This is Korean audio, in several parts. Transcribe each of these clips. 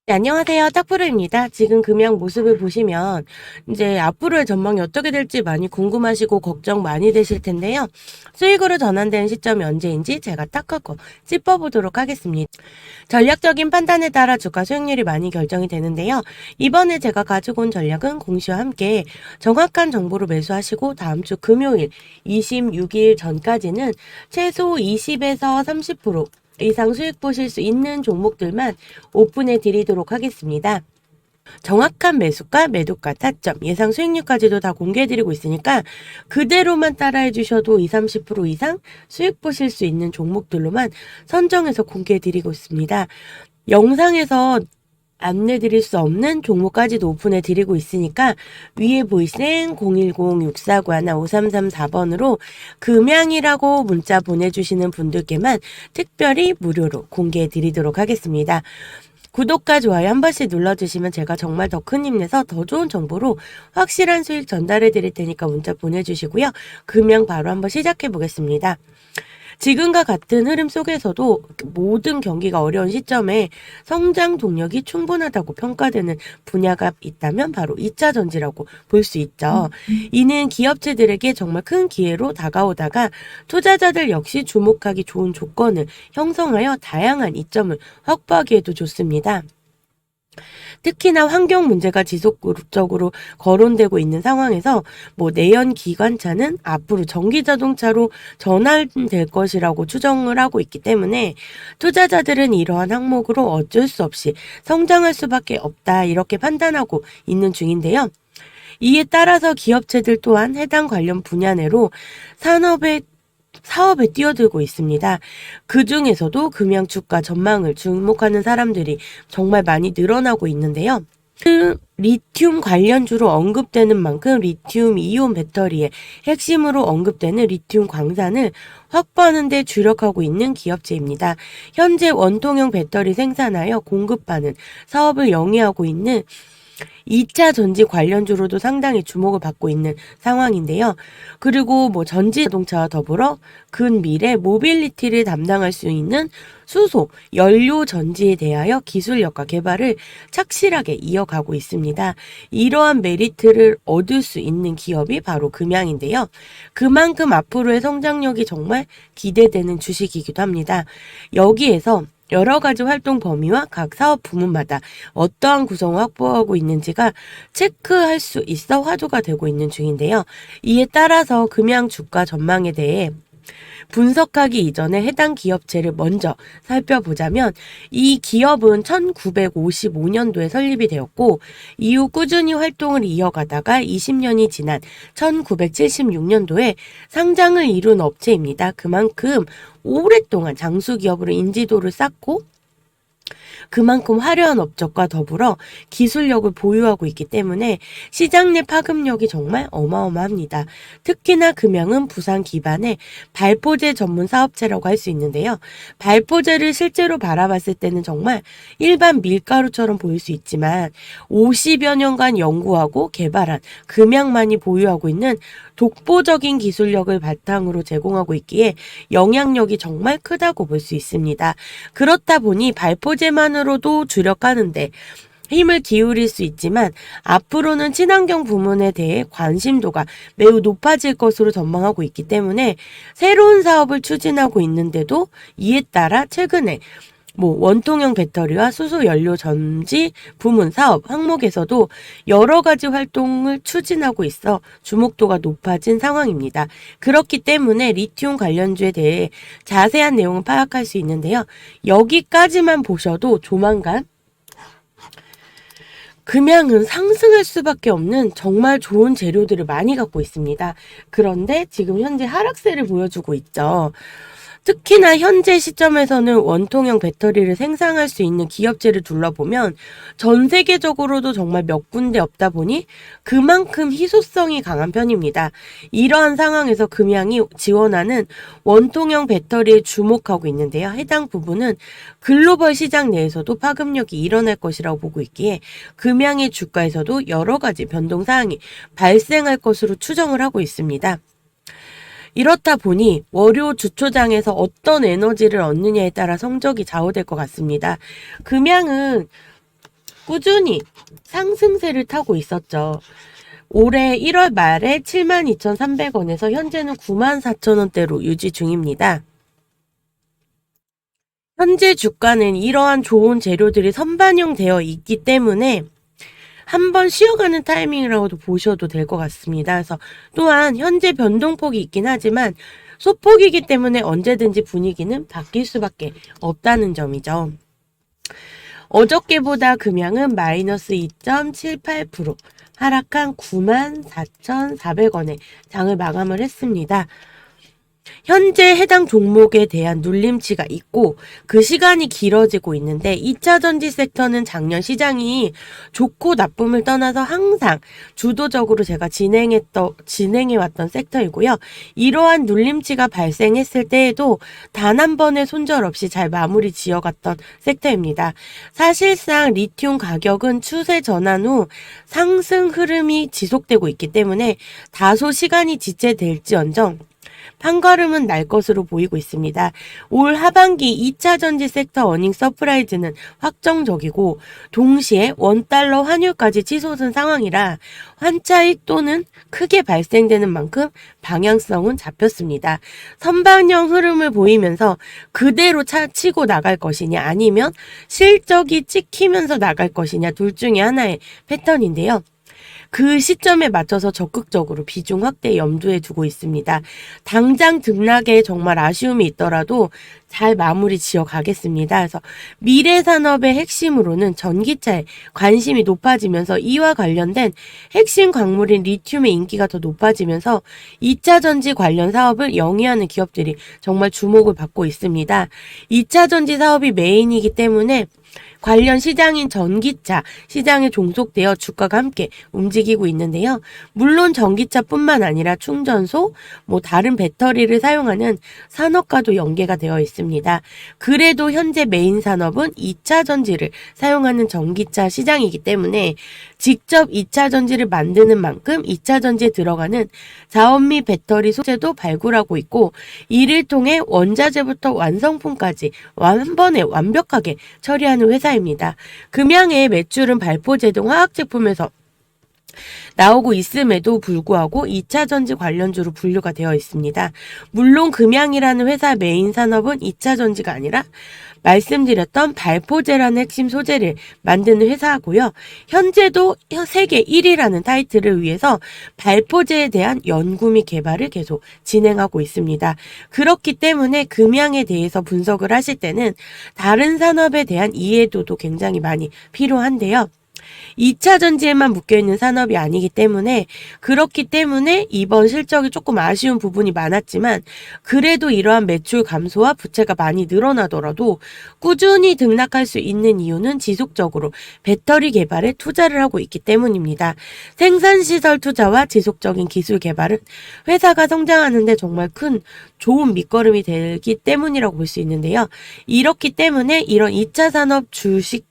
네, 안녕하세요. 딱프로입니다. 지금 금양 모습을 보시면 이제 앞으로의 전망이 어떻게 될지 많이 궁금하시고 걱정 많이 되실 텐데요. 수익으로 전환되는 시점이 언제인지 제가 딱하고 짚어보도록 하겠습니다. 전략적인 판단에 따라 주가 수익률이 많이 결정이 되는데요. 이번에 제가 가지고 온 전략은 공시와 함께 정확한 정보로 매수하시고 다음 주 금요일 26일 전까지는 최소 20에서 30% 이상 수익 보실 수 있는 종목들만 오픈해 드리도록 하겠습니다. 정확한 매수가, 매도가, 타점, 예상 수익률까지도 다 공개해 드리고 있으니까 그대로만 따라해 주셔도 20, 30% 이상 수익 보실 수 있는 종목들로만 선정해서 공개해 드리고 있습니다. 영상에서 안내 드릴 수 없는 종목까지도 오픈해 드리고 있으니까 위에 보이시는 010-6491-5334번으로 금양이라고 문자 보내주시는 분들께만 특별히 무료로 공개해 드리도록 하겠습니다. 구독과 좋아요 한 번씩 눌러주시면 제가 정말 더 큰 힘내서 더 좋은 정보로 확실한 수익 전달해 드릴 테니까 문자 보내주시고요. 금양 바로 한번 시작해 보겠습니다. 지금과 같은 흐름 속에서도 모든 경기가 어려운 시점에 성장 동력이 충분하다고 평가되는 분야가 있다면 바로 2차 전지라고 볼 수 있죠. 이는 기업체들에게 정말 큰 기회로 다가오다가 투자자들 역시 주목하기 좋은 조건을 형성하여 다양한 이점을 확보하기에도 좋습니다. 특히나 환경 문제가 지속적으로 거론되고 있는 상황에서 내연 기관차는 앞으로 전기 자동차로 전환될 것이라고 추정을 하고 있기 때문에 투자자들은 이러한 항목으로 어쩔 수 없이 성장할 수밖에 없다 이렇게 판단하고 있는 중인데요. 이에 따라서 기업체들 또한 해당 관련 분야 내로 사업에 뛰어들고 있습니다. 그 중에서도 금양 주가 전망을 주목하는 사람들이 정말 많이 늘어나고 있는데요. 리튬 관련주로 언급되는 만큼 리튬 이온 배터리의 핵심으로 언급되는 리튬 광산을 확보하는 데 주력하고 있는 기업체입니다. 현재 원통형 배터리 생산하여 공급하는 사업을 영위하고 있는 2차 전지 관련주로도 상당히 주목을 받고 있는 상황인데요. 그리고 전지 자동차와 더불어 근미래 모빌리티를 담당할 수 있는 수소, 연료 전지에 대하여 기술력과 개발을 착실하게 이어가고 있습니다. 이러한 메리트를 얻을 수 있는 기업이 바로 금양인데요. 그만큼 앞으로의 성장력이 정말 기대되는 주식이기도 합니다. 여기에서 여러 가지 활동 범위와 각 사업 부문마다 어떠한 구성을 확보하고 있는지가 체크할 수 있어 화두가 되고 있는 중인데요. 이에 따라서 금양 주가 전망에 대해 분석하기 이전에 해당 기업체를 먼저 살펴보자면 이 기업은 1955년도에 설립이 되었고 이후 꾸준히 활동을 이어가다가 20년이 지난 1976년도에 상장을 이룬 업체입니다. 그만큼 오랫동안 장수기업으로 인지도를 쌓고 그만큼 화려한 업적과 더불어 기술력을 보유하고 있기 때문에 시장 내 파급력이 정말 어마어마합니다. 특히나 금양은 부산 기반의 발포제 전문 사업체라고 할 수 있는데요. 발포제를 실제로 바라봤을 때는 정말 일반 밀가루처럼 보일 수 있지만 50여 년간 연구하고 개발한 금양만이 보유하고 있는 독보적인 기술력을 바탕으로 제공하고 있기에 영향력이 정말 크다고 볼 수 있습니다. 그렇다 보니 발포제만으로도 주력하는데 힘을 기울일 수 있지만 앞으로는 친환경 부문에 대해 관심도가 매우 높아질 것으로 전망하고 있기 때문에 새로운 사업을 추진하고 있는데도 이에 따라 최근에 원통형 배터리와 수소 연료 전지 부문 사업 항목에서도 여러 가지 활동을 추진하고 있어 주목도가 높아진 상황입니다. 그렇기 때문에 리튬 관련주에 대해 자세한 내용을 파악할 수 있는데요. 여기까지만 보셔도 조만간 금양은 상승할 수밖에 없는 정말 좋은 재료들을 많이 갖고 있습니다. 그런데 지금 현재 하락세를 보여주고 있죠. 특히나 현재 시점에서는 원통형 배터리를 생산할 수 있는 기업체를 둘러보면 전 세계적으로도 정말 몇 군데 없다 보니 그만큼 희소성이 강한 편입니다. 이러한 상황에서 금양이 지원하는 원통형 배터리에 주목하고 있는데요. 해당 부분은 글로벌 시장 내에서도 파급력이 일어날 것이라고 보고 있기에 금양의 주가에서도 여러 가지 변동사항이 발생할 것으로 추정을 하고 있습니다. 이렇다 보니 월요 주초장에서 어떤 에너지를 얻느냐에 따라 성적이 좌우될 것 같습니다. 금양은 꾸준히 상승세를 타고 있었죠. 올해 1월 말에 72,300원에서 현재는 94,000원대로 유지 중입니다. 현재 주가는 이러한 좋은 재료들이 선반영되어 있기 때문에 한번 쉬어가는 타이밍이라고도 보셔도 될 것 같습니다. 그래서 또한 현재 변동폭이 있긴 하지만 소폭이기 때문에 언제든지 분위기는 바뀔 수밖에 없다는 점이죠. 어저께보다 금양은 마이너스 2.78% 하락한 94,400원에 장을 마감을 했습니다. 현재 해당 종목에 대한 눌림치가 있고 그 시간이 길어지고 있는데 2차 전지 섹터는 작년 시장이 좋고 나쁨을 떠나서 항상 주도적으로 제가 진행해왔던 섹터이고요. 이러한 눌림치가 발생했을 때에도 단 한 번의 손절 없이 잘 마무리 지어갔던 섹터입니다. 사실상 리튬 가격은 추세 전환 후 상승 흐름이 지속되고 있기 때문에 다소 시간이 지체될지언정 판걸음은 날 것으로 보이고 있습니다. 올 하반기 2차 전지 섹터 어닝 서프라이즈는 확정적이고 동시에 원달러 환율까지 치솟은 상황이라 환차익 또는 크게 발생되는 만큼 방향성은 잡혔습니다. 선방형 흐름을 보이면서 그대로 치고 나갈 것이냐 아니면 실적이 찍히면서 나갈 것이냐 둘 중에 하나의 패턴인데요. 그 시점에 맞춰서 적극적으로 비중 확대 염두에 두고 있습니다. 당장 등락에 정말 아쉬움이 있더라도 잘 마무리 지어 가겠습니다. 그래서 미래 산업의 핵심으로는 전기차에 관심이 높아지면서 이와 관련된 핵심 광물인 리튬의 인기가 더 높아지면서 2차 전지 관련 사업을 영위하는 기업들이 정말 주목을 받고 있습니다. 2차 전지 사업이 메인이기 때문에 관련 시장인 전기차 시장에 종속되어 주가가 함께 움직이고 있는데요. 물론 전기차뿐만 아니라 충전소, 다른 배터리를 사용하는 산업과도 연계가 되어 있습니다. 그래도 현재 메인 산업은 2차 전지를 사용하는 전기차 시장이기 때문에 직접 2차 전지를 만드는 만큼 2차 전지에 들어가는 자원 및 배터리 소재도 발굴하고 있고 이를 통해 원자재부터 완성품까지 한 번에 완벽하게 처리하는 회사입니다. 금양의 매출은 발포제 등 화학제품에서 나오고 있음에도 불구하고 2차 전지 관련주로 분류가 되어 있습니다. 물론 금양이라는 회사 메인 산업은 2차 전지가 아니라 말씀드렸던 발포제라는 핵심 소재를 만드는 회사고요. 현재도 세계 1위라는 타이틀을 위해서 발포제에 대한 연구 및 개발을 계속 진행하고 있습니다. 그렇기 때문에 금양에 대해서 분석을 하실 때는 다른 산업에 대한 이해도도 굉장히 많이 필요한데요. 2차 전지에만 묶여있는 산업이 아니기 때문에 그렇기 때문에 이번 실적이 조금 아쉬운 부분이 많았지만 그래도 이러한 매출 감소와 부채가 많이 늘어나더라도 꾸준히 등락할 수 있는 이유는 지속적으로 배터리 개발에 투자를 하고 있기 때문입니다. 생산시설 투자와 지속적인 기술 개발은 회사가 성장하는데 정말 큰 좋은 밑거름이 되기 때문이라고 볼 수 있는데요. 이렇기 때문에 이런 2차 산업 주식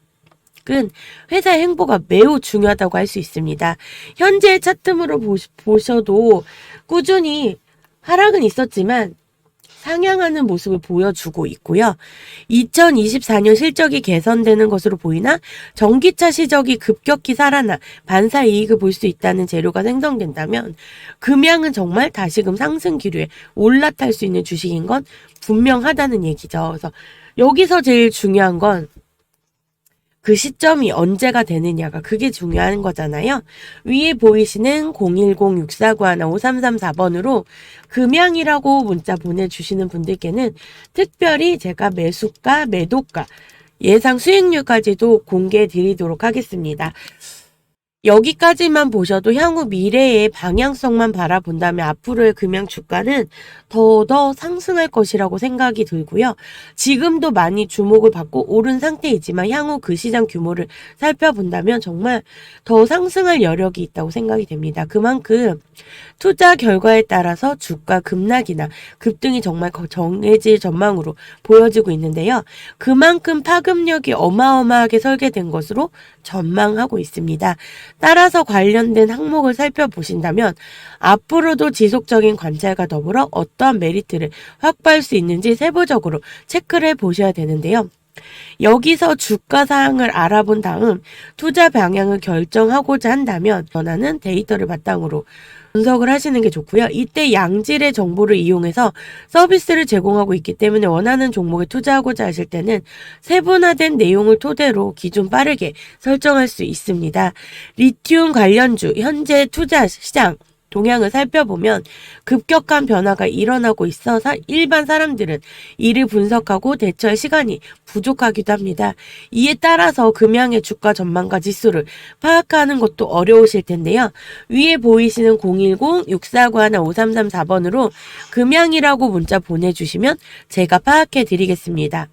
은 회사의 행보가 매우 중요하다고 할 수 있습니다. 현재 차트로 보셔도 꾸준히 하락은 있었지만 상향하는 모습을 보여주고 있고요. 2024년 실적이 개선되는 것으로 보이나 전기차 시적이 급격히 살아나 반사 이익을 볼 수 있다는 재료가 생성된다면 금양은 정말 다시금 상승 기류에 올라탈 수 있는 주식인 건 분명하다는 얘기죠. 그래서 여기서 제일 중요한 건 그 시점이 언제가 되느냐가 그게 중요한 거잖아요. 위에 보이시는 010-6491-5334번으로 금양이라고 문자 보내주시는 분들께는 특별히 제가 매수가, 매도가, 예상 수익률까지도 공개해 드리도록 하겠습니다. 여기까지만 보셔도 향후 미래의 방향성만 바라본다면 앞으로의 금양 주가는 더 상승할 것이라고 생각이 들고요. 지금도 많이 주목을 받고 오른 상태이지만 향후 그 시장 규모를 살펴본다면 정말 더 상승할 여력이 있다고 생각이 됩니다. 그만큼 투자 결과에 따라서 주가 급락이나 급등이 정말 정해질 전망으로 보여지고 있는데요. 그만큼 파급력이 어마어마하게 설계된 것으로 전망하고 있습니다. 따라서 관련된 항목을 살펴보신다면 앞으로도 지속적인 관찰과 더불어 어떠한 메리트를 확보할 수 있는지 세부적으로 체크를 해보셔야 되는데요. 여기서 주가 사항을 알아본 다음 투자 방향을 결정하고자 한다면 원하는 데이터를 바탕으로 분석을 하시는 게 좋고요. 이때 양질의 정보를 이용해서 서비스를 제공하고 있기 때문에 원하는 종목에 투자하고자 하실 때는 세분화된 내용을 토대로 기준 빠르게 설정할 수 있습니다. 리튬 관련주 현재 투자 시장 동향을 살펴보면 급격한 변화가 일어나고 있어 일반 사람들은 이를 분석하고 대처할 시간이 부족하기도 합니다. 이에 따라서 금양의 주가 전망과 지수를 파악하는 것도 어려우실 텐데요. 위에 보이시는 010-6491-5334번으로 금양이라고 문자 보내주시면 제가 파악해 드리겠습니다.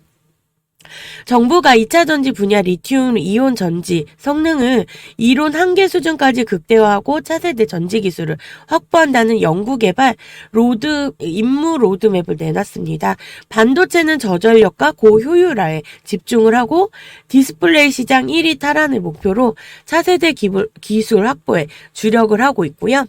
정부가 2차 전지 분야 리튬 이온 전지 성능을 이론 한계 수준까지 극대화하고 차세대 전지 기술을 확보한다는 연구개발 임무 로드맵을 내놨습니다. 반도체는 저전력과 고효율화에 집중을 하고 디스플레이 시장 1위 탈환을 목표로 차세대 기술 확보에 주력을 하고 있고요.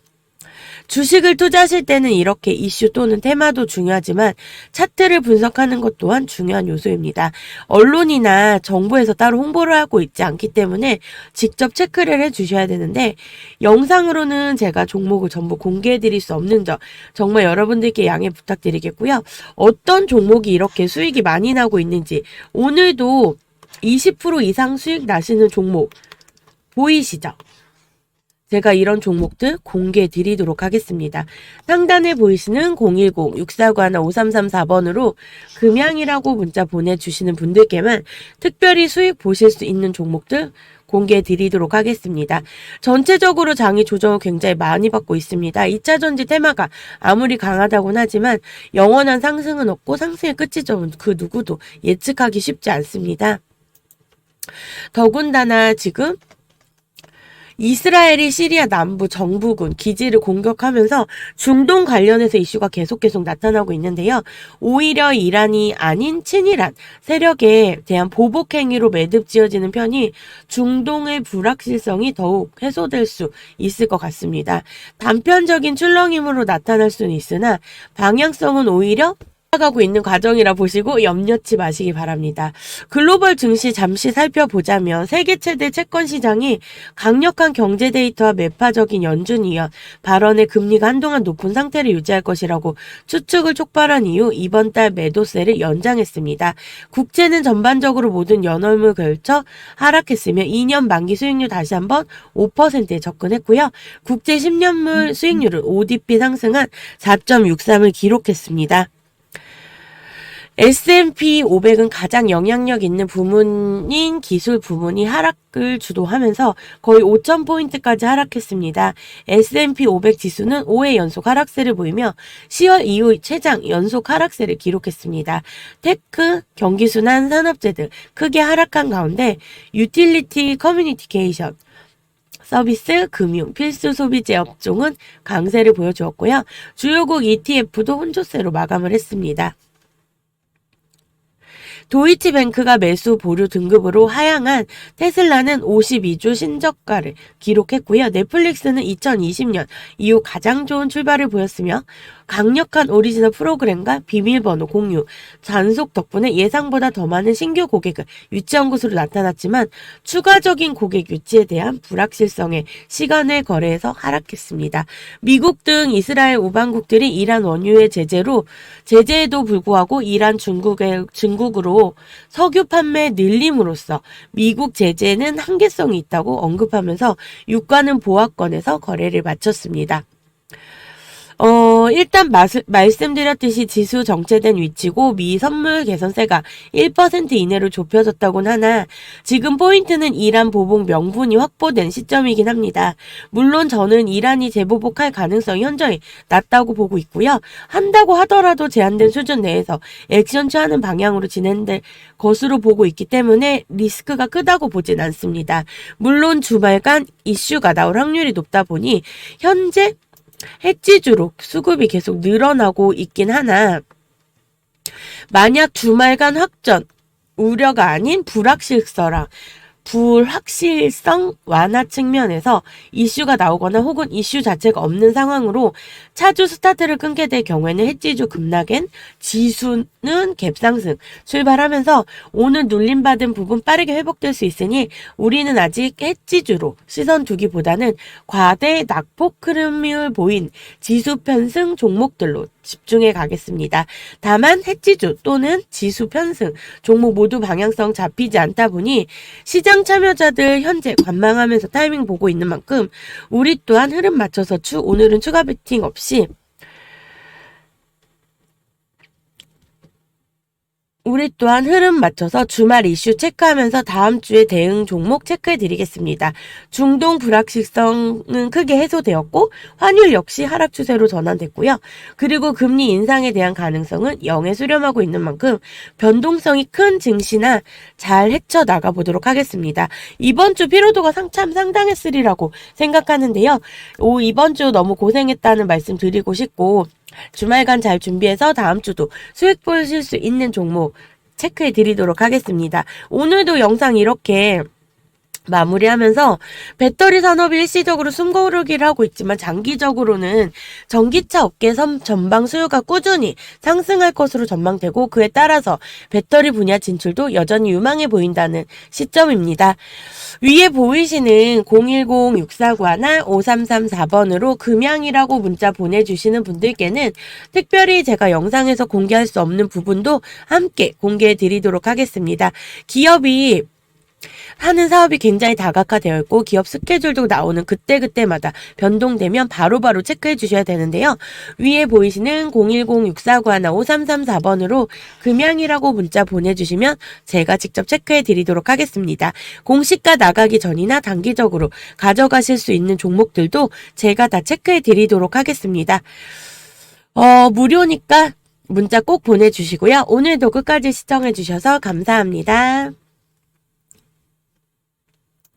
주식을 투자하실 때는 이렇게 이슈 또는 테마도 중요하지만 차트를 분석하는 것 또한 중요한 요소입니다. 언론이나 정부에서 따로 홍보를 하고 있지 않기 때문에 직접 체크를 해주셔야 되는데 영상으로는 제가 종목을 전부 공개해 드릴 수 없는 점 정말 여러분들께 양해 부탁드리겠고요. 어떤 종목이 이렇게 수익이 많이 나고 있는지 오늘도 20% 이상 수익 나시는 종목 보이시죠? 제가 이런 종목들 공개해 드리도록 하겠습니다. 상단에 보이시는 010-6491-5334번으로 금양이라고 문자 보내주시는 분들께만 특별히 수익 보실 수 있는 종목들 공개해 드리도록 하겠습니다. 전체적으로 장이 조정을 굉장히 많이 받고 있습니다. 2차 전지 테마가 아무리 강하다고는 하지만 영원한 상승은 없고 상승의 끝이죠. 그 누구도 예측하기 쉽지 않습니다. 더군다나 지금 이스라엘이 시리아 남부 정부군 기지를 공격하면서 중동 관련해서 이슈가 계속 나타나고 있는데요. 오히려 이란이 아닌 친이란 세력에 대한 보복 행위로 매듭 지어지는 편이 중동의 불확실성이 더욱 해소될 수 있을 것 같습니다. 단편적인 출렁임으로 나타날 수는 있으나 방향성은 오히려 가고 있는 과정이라 보시고 염려치 마시기 바랍니다. 글로벌 증시 잠시 살펴보자면 세계 최대 채권 시장이 강력한 경제 데이터와 매파적인 연준 이어 발언의 금리가 한동안 높은 상태를 유지할 것이라고 추측을 촉발한 이후 이번 달 매도세를 연장했습니다. 국채는 전반적으로 모든 연월을 걸쳐 하락했으며 2년 만기 수익률 다시 한번 5%에 접근했고요. 국채 10년물 수익률은 ODP 상승한 4.63을 기록했습니다. S&P 500은 가장 영향력 있는 부문인 기술 부문이 하락을 주도하면서 거의 5,000포인트까지 하락했습니다. S&P 500 지수는 5회 연속 하락세를 보이며 10월 이후 최장 연속 하락세를 기록했습니다. 테크, 경기순환 산업재 등 크게 하락한 가운데 유틸리티 커뮤니케이션, 서비스, 금융, 필수 소비재 업종은 강세를 보여주었고요. 주요국 ETF도 혼조세로 마감을 했습니다. 도이치뱅크가 매수 보류 등급으로 하향한 테슬라는 52주 신저가를 기록했고요. 넷플릭스는 2020년 이후 가장 좋은 출발을 보였으며 강력한 오리지널 프로그램과 비밀번호 공유, 잔속 덕분에 예상보다 더 많은 신규 고객을 유치한 것으로 나타났지만 추가적인 고객 유치에 대한 불확실성에 시간을 거래해서 하락했습니다. 미국 등 이스라엘 우방국들이 이란 원유의 제재에도 불구하고 이란 중국으로 석유 판매 늘림으로써 미국 제재는 한계성이 있다고 언급하면서 유가는 보합권에서 거래를 마쳤습니다. 일단 말씀드렸듯이 지수 정체된 위치고 미 선물 개선세가 1% 이내로 좁혀졌다곤 하나 지금 포인트는 이란 보복 명분이 확보된 시점이긴 합니다. 물론 저는 이란이 재보복할 가능성이 현저히 낮다고 보고 있고요. 한다고 하더라도 제한된 수준 내에서 액션 취하는 방향으로 진행될 것으로 보고 있기 때문에 리스크가 크다고 보진 않습니다. 물론 주말간 이슈가 나올 확률이 높다 보니 현재 해지주로 수급이 계속 늘어나고 있긴 하나 만약 주말간 확전 우려가 아닌 불확실성랑 불확실성 완화 측면에서 이슈가 나오거나 혹은 이슈 자체가 없는 상황으로 차주 스타트를 끊게 될 경우에는 해지주 급락엔 지수는 갭상승 출발하면서 오늘 눌림받은 부분 빠르게 회복될 수 있으니 우리는 아직 해지주로 시선 두기보다는 과대 낙폭 흐름을 보인 지수 편승 종목들로 집중해 가겠습니다. 다만 해지주 또는 지수 편승 종목 모두 방향성 잡히지 않다 보니 시장 참여자들 현재 관망하면서 타이밍 보고 있는 만큼 우리 또한 흐름 맞춰서 오늘은 추가 베팅 없이 우리 또한 흐름 맞춰서 주말 이슈 체크하면서 다음 주에 대응 종목 체크해 드리겠습니다. 중동 불확실성은 크게 해소되었고 환율 역시 하락 추세로 전환됐고요. 그리고 금리 인상에 대한 가능성은 0에 수렴하고 있는 만큼 변동성이 큰 증시나 잘 헤쳐나가 보도록 하겠습니다. 이번 주 피로도가 참 상당했으리라고 생각하는데요. 이번 주 너무 고생했다는 말씀 드리고 싶고 주말간 잘 준비해서 다음 주도 수익 보실 수 있는 종목 체크해 드리도록 하겠습니다. 오늘도 영상 이렇게 마무리하면서 배터리 산업이 일시적으로 숨고르기를 하고 있지만 장기적으로는 전기차 업계 전방 수요가 꾸준히 상승할 것으로 전망되고 그에 따라서 배터리 분야 진출도 여전히 유망해 보인다는 시점입니다. 위에 보이시는 010-6491-5334번으로 금양이라고 문자 보내주시는 분들께는 특별히 제가 영상에서 공개할 수 없는 부분도 함께 공개해 드리도록 하겠습니다. 기업이 하는 사업이 굉장히 다각화되어 있고 기업 스케줄도 나오는 그때그때마다 변동되면 바로바로 체크해 주셔야 되는데요. 위에 보이시는 010-6491-5334번으로 금양이라고 문자 보내주시면 제가 직접 체크해 드리도록 하겠습니다. 공시가 나가기 전이나 단기적으로 가져가실 수 있는 종목들도 제가 다 체크해 드리도록 하겠습니다. 무료니까 문자 꼭 보내주시고요. 오늘도 끝까지 시청해 주셔서 감사합니다.